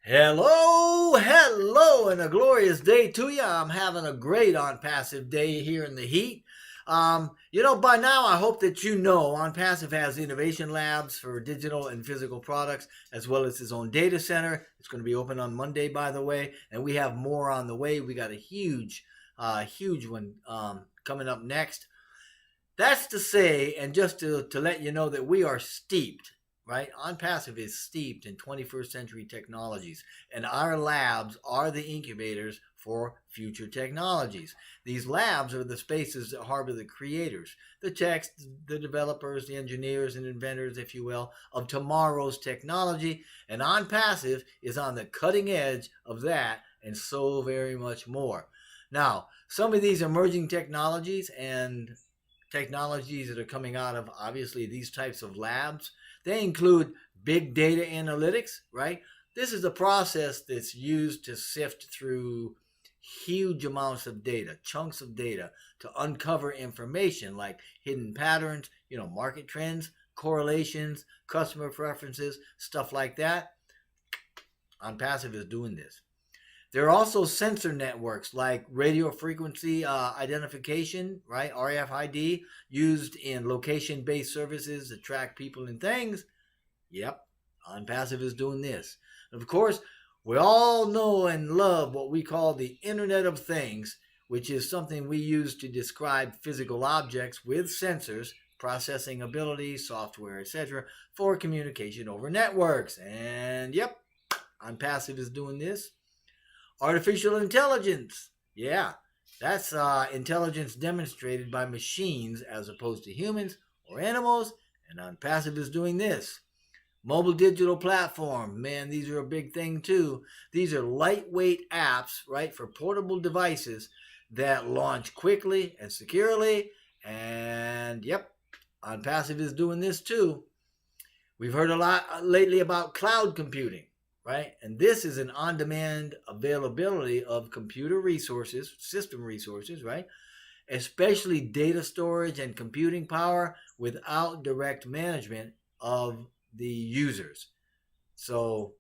Hello, and a glorious day to you. I'm having a great OnPassive day here in the heat. By now, I hope that you know OnPassive has innovation labs for digital and physical products, as well as its own data center. It's going to be open on Monday, by the way, and we have more on the way. We got a huge one coming up next. That's to say, and just to let you know that we are steeped, right? OnPassive is steeped in 21st century technologies, and our labs are the incubators for future technologies. These labs are the spaces that harbor the creators, the techs, the developers, the engineers, and inventors, if you will, of tomorrow's technology. And OnPassive is on the cutting edge of that and so very much more. Now, some of these emerging technologies and technologies that are coming out of obviously these types of labs. They include big data analytics, right? This is a process that's used to sift through huge amounts of data, chunks of data, to uncover information like hidden patterns, market trends, correlations, customer preferences, stuff like that. OnPassive is doing this. There are also sensor networks like radio frequency identification, right? RFID, used in location-based services that track people and things. Yep, OnPassive is doing this. And of course, we all know and love what we call the Internet of Things, which is something we use to describe physical objects with sensors, processing ability, software, etc., for communication over networks. And yep, OnPassive is doing this. Artificial intelligence. Yeah, that's intelligence demonstrated by machines as opposed to humans or animals, and OnPassive is doing this. Mobile digital platform. Man, these are a big thing too. These are lightweight apps, right, for portable devices that launch quickly and securely. And yep, OnPassive is doing this too. We've heard a lot lately about cloud computing, right? And this is an on-demand availability of computer resources, system resources, right? Especially data storage and computing power without direct management of the users. So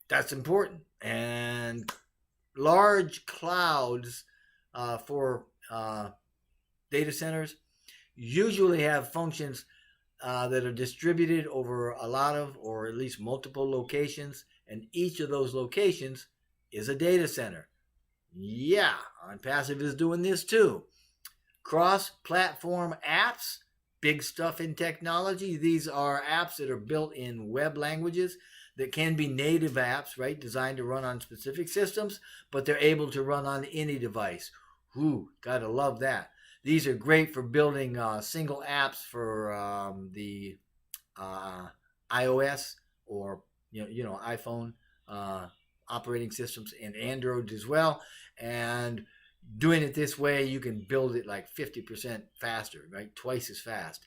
that's important. And large clouds for data centers usually have functions that are distributed over a lot of, or at least multiple locations, and each of those locations is a data center. Yeah, OnPassive is doing this too. Cross-platform apps, big stuff in technology. These are apps that are built in web languages that can be native apps, right, designed to run on specific systems, but they're able to run on any device. Ooh, gotta love that. These are great for building single apps for the iOS or iPhone operating systems and Android as well. And doing it this way, you can build it like 50% faster, right? Twice as fast.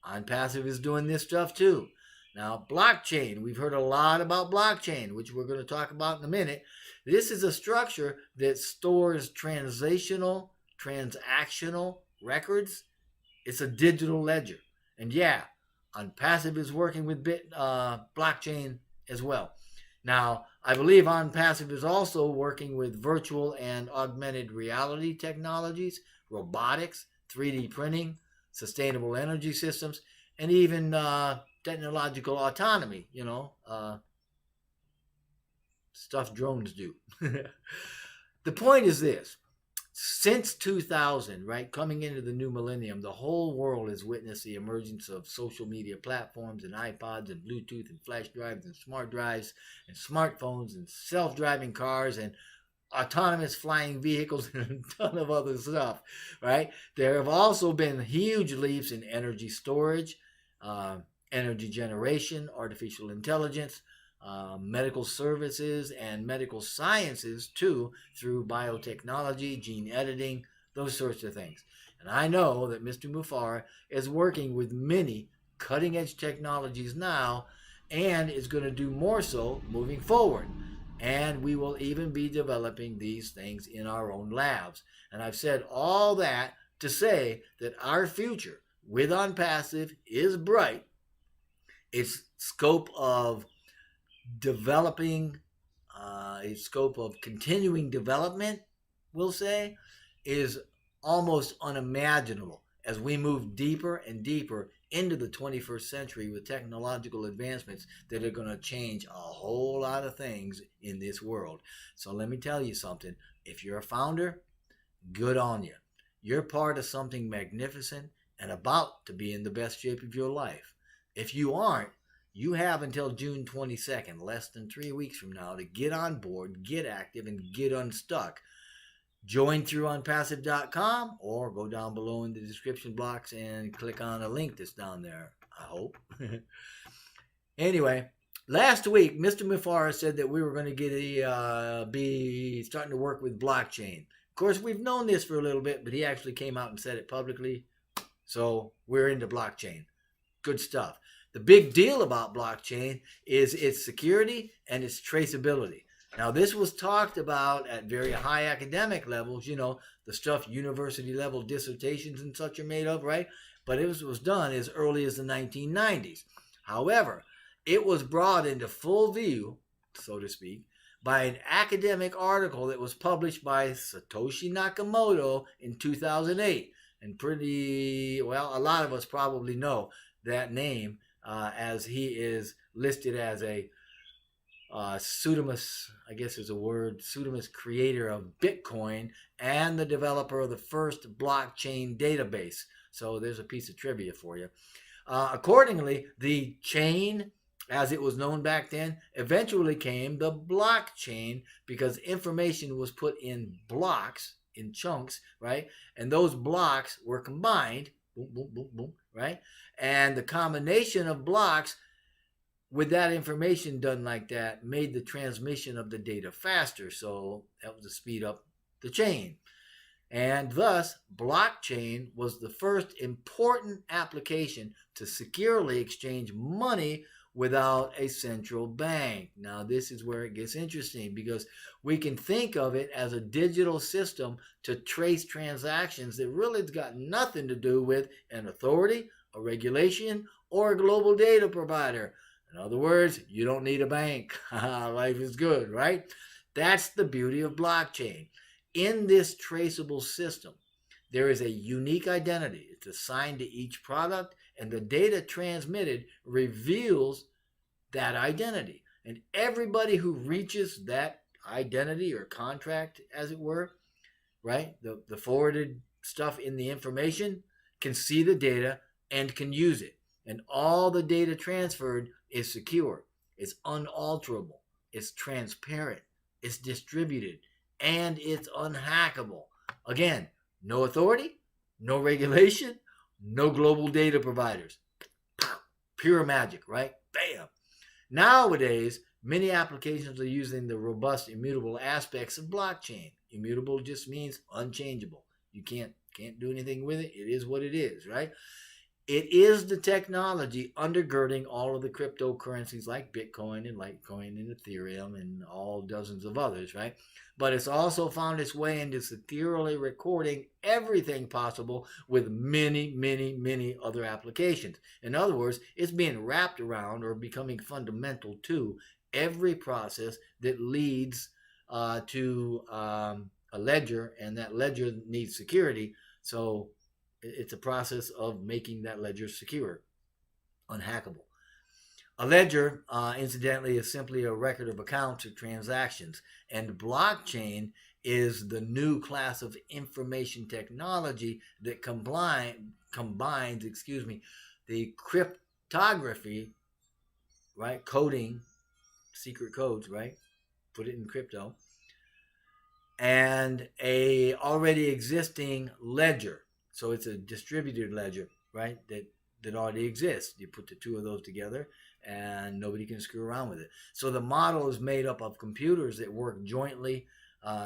OnPassive is doing this stuff too. Now, blockchain. We've heard a lot about blockchain, which we're going to talk about in a minute. This is a structure that stores transactional records. It's a digital ledger. And yeah, OnPassive is working with blockchain as well. Now, I believe OnPassive is also working with virtual and augmented reality technologies, robotics, 3D printing, sustainable energy systems, and even technological autonomy, stuff drones do. The point is this. Since 2000, right, coming into the new millennium, the whole world has witnessed the emergence of social media platforms and iPods and Bluetooth and flash drives and smart drives and smartphones and self-driving cars and autonomous flying vehicles and a ton of other stuff, right? There have also been huge leaps in energy storage, energy generation, artificial intelligence, medical services and medical sciences too, through biotechnology, gene editing, those sorts of things. And I know that Mr. Mufar is working with many cutting edge technologies now and is going to do more so moving forward. And we will even be developing these things in our own labs. And I've said all that to say that our future with OnPassive is bright. Its scope of developing a scope of continuing development, we'll say, is almost unimaginable as we move deeper and deeper into the 21st century with technological advancements that are going to change a whole lot of things in this world. So let me tell you something. If you're a founder, good on you. You're part of something magnificent and about to be in the best shape of your life. If you aren't, you have until June 22nd, less than 3 weeks from now, to get on board, get active, and get unstuck. Join through OnPassive.com or go down below in the description box and click on a link that's down there, I hope. Anyway, last week, Mr. Mufara said that we were going to be starting to work with blockchain. Of course, we've known this for a little bit, but he actually came out and said it publicly. So we're into blockchain. Good stuff. The big deal about blockchain is its security and its traceability. Now, this was talked about at very high academic levels, you know, the stuff university level dissertations and such are made of, right? But it was done as early as the 1990s. However, it was brought into full view, so to speak, by an academic article that was published by Satoshi Nakamoto in 2008. And a lot of us probably know that name as he is listed as a pseudonymous, I guess is a word, pseudonymous creator of Bitcoin and the developer of the first blockchain database. So there's a piece of trivia for you. Accordingly, the chain, as it was known back then, eventually came the blockchain because information was put in blocks, in chunks, right? And those blocks were combined, boom, boom, boom, boom, right? And the combination of blocks with that information done like that made the transmission of the data faster. So that was to speed up the chain. And thus, blockchain was the first important application to securely exchange money without a central bank. Now, this is where it gets interesting because we can think of it as a digital system to trace transactions that really has got nothing to do with an authority, a regulation, or a global data provider. In other words, you don't need a bank. Life is good, right? That's the beauty of blockchain. In this traceable system, there is a unique identity. It's assigned to each product, and the data transmitted reveals that identity. And everybody who reaches that identity or contract, as it were, right, the forwarded stuff in the information, can see the data and can use it. And all the data transferred is secure, it's unalterable, it's transparent, it's distributed, and it's unhackable. Again, no authority, no regulation, no global data providers. Pure magic, right? Bam. Nowadays, many applications are using the robust, immutable aspects of blockchain. Immutable just means unchangeable. You can't do anything with it. It is what it is, right? It is the technology undergirding all of the cryptocurrencies like Bitcoin and Litecoin and Ethereum and all dozens of others, right? But it's also found its way into securely recording everything possible with many, many, many other applications. In other words, it's being wrapped around or becoming fundamental to every process that leads to a ledger, and that ledger needs security. So it's a process of making that ledger secure, unhackable. A ledger, incidentally, is simply a record of accounts or transactions, and blockchain is the new class of information technology that combines, the cryptography, right, coding, secret codes, right, put it in crypto, and a already existing ledger. So it's a distributed ledger, right, that already exists. You put the two of those together and nobody can screw around with it. So the model is made up of computers that work jointly.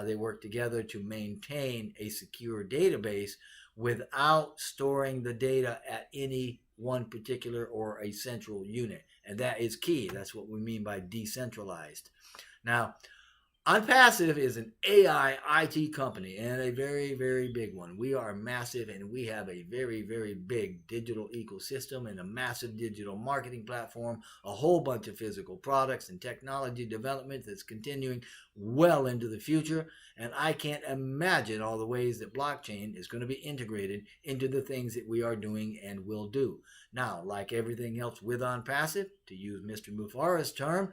They work together to maintain a secure database without storing the data at any one particular or a central unit. And that is key. That's what we mean by decentralized. Now, OnPassive is an AI IT company and a very, very big one. We are massive and we have a very, very big digital ecosystem and a massive digital marketing platform, a whole bunch of physical products and technology development that's continuing well into the future. And I can't imagine all the ways that blockchain is going to be integrated into the things that we are doing and will do. Now, like everything else with OnPassive, to use Mr. Mufara's term,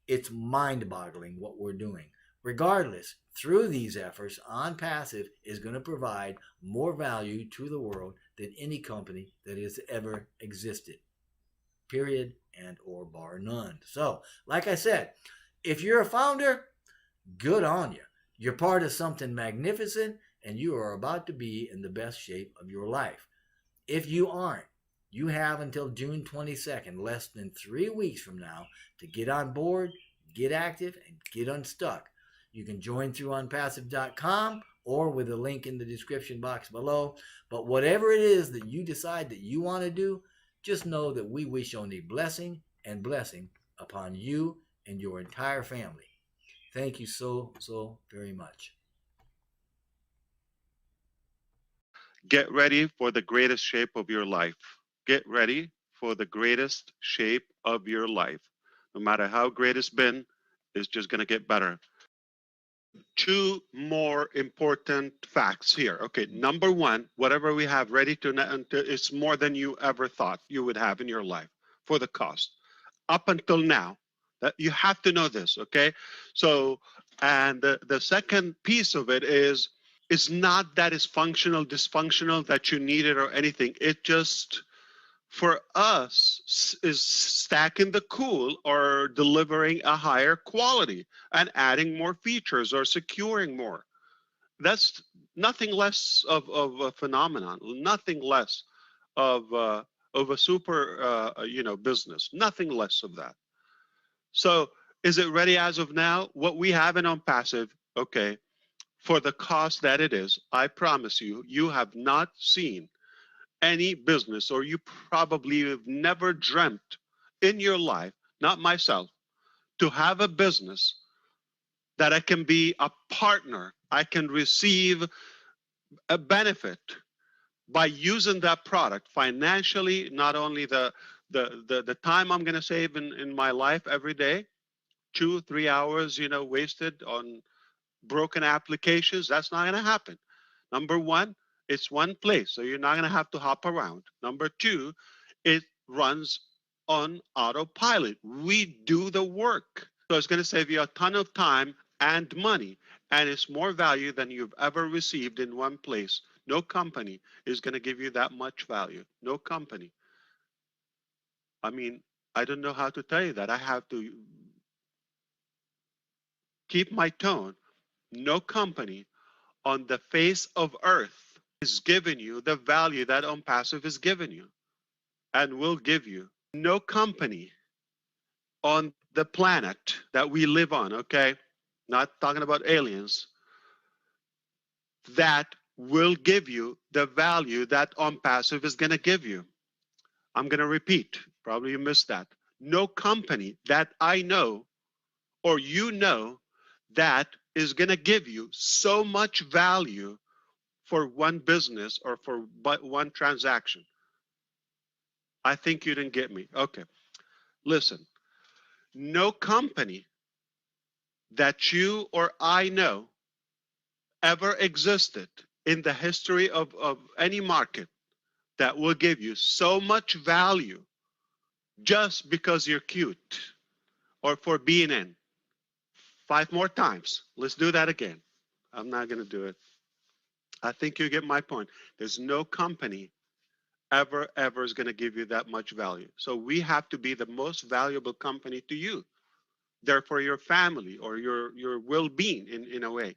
it's mind boggling what we're doing. Regardless, through these efforts, OnPassive is going to provide more value to the world than any company that has ever existed. Period and or bar none. So, like I said, if you're a founder, good on you. You're part of something magnificent and you are about to be in the best shape of your life. If you aren't, you have until June 22nd, less than 3 weeks from now, to get on board, get active, and get unstuck. You can join through onpassive.com or with a link in the description box below. But whatever it is that you decide that you want to do, just know that we wish only blessing and blessing upon you and your entire family. Thank you so, so very much. Get ready for the greatest shape of your life. Get ready for the greatest shape of your life. No matter how great it's been, it's just going to get better. Two more important facts here. Okay, number one, whatever we have ready to, it's more than you ever thought you would have in your life for the cost. Up until now, that you have to know this, okay? So, and the second piece of it is, it's not that it's functional, dysfunctional, that you need it or anything. It just, for us, is stacking the cool or delivering a higher quality and adding more features or securing more. That's nothing less of a phenomenon, nothing less of a super business, nothing less of that. So is it ready as of now? What we have in OnPassive, okay, for the cost that it is, I promise you, you have not seen any business, or you probably have never dreamt in your life, not myself, to have a business that I can be a partner, I can receive a benefit by using that product financially, not only the time I'm going to save in my life every day, 2 3 hours wasted on broken applications. That's not going to happen. Number one, it's one place, so you're not going to have to hop around. Number two, it runs on autopilot. We do the work, so it's going to save you a ton of time and money, and it's more value than you've ever received in one place. No company is going to give you that much value. No company. I mean, I don't know how to tell you that. I have to keep my tone. No company on the face of earth is giving you the value that OnPassive is giving you and will give you. No company on the planet that we live on, okay? Not talking about aliens, that will give you the value that OnPassive is going to give you. I'm going to repeat, probably you missed that. No company that I know or you know that is going to give you so much value for one business or for one transaction. I think you didn't get me. Okay. Listen, no company that you or I know ever existed in the history of any market that will give you so much value just because you're cute or for being in. 5 more times. Let's do that again. I'm not going to do it. I think you get my point. There's no company ever is going to give you that much value. So we have to be the most valuable company to you, therefore your family or your well-being in a way.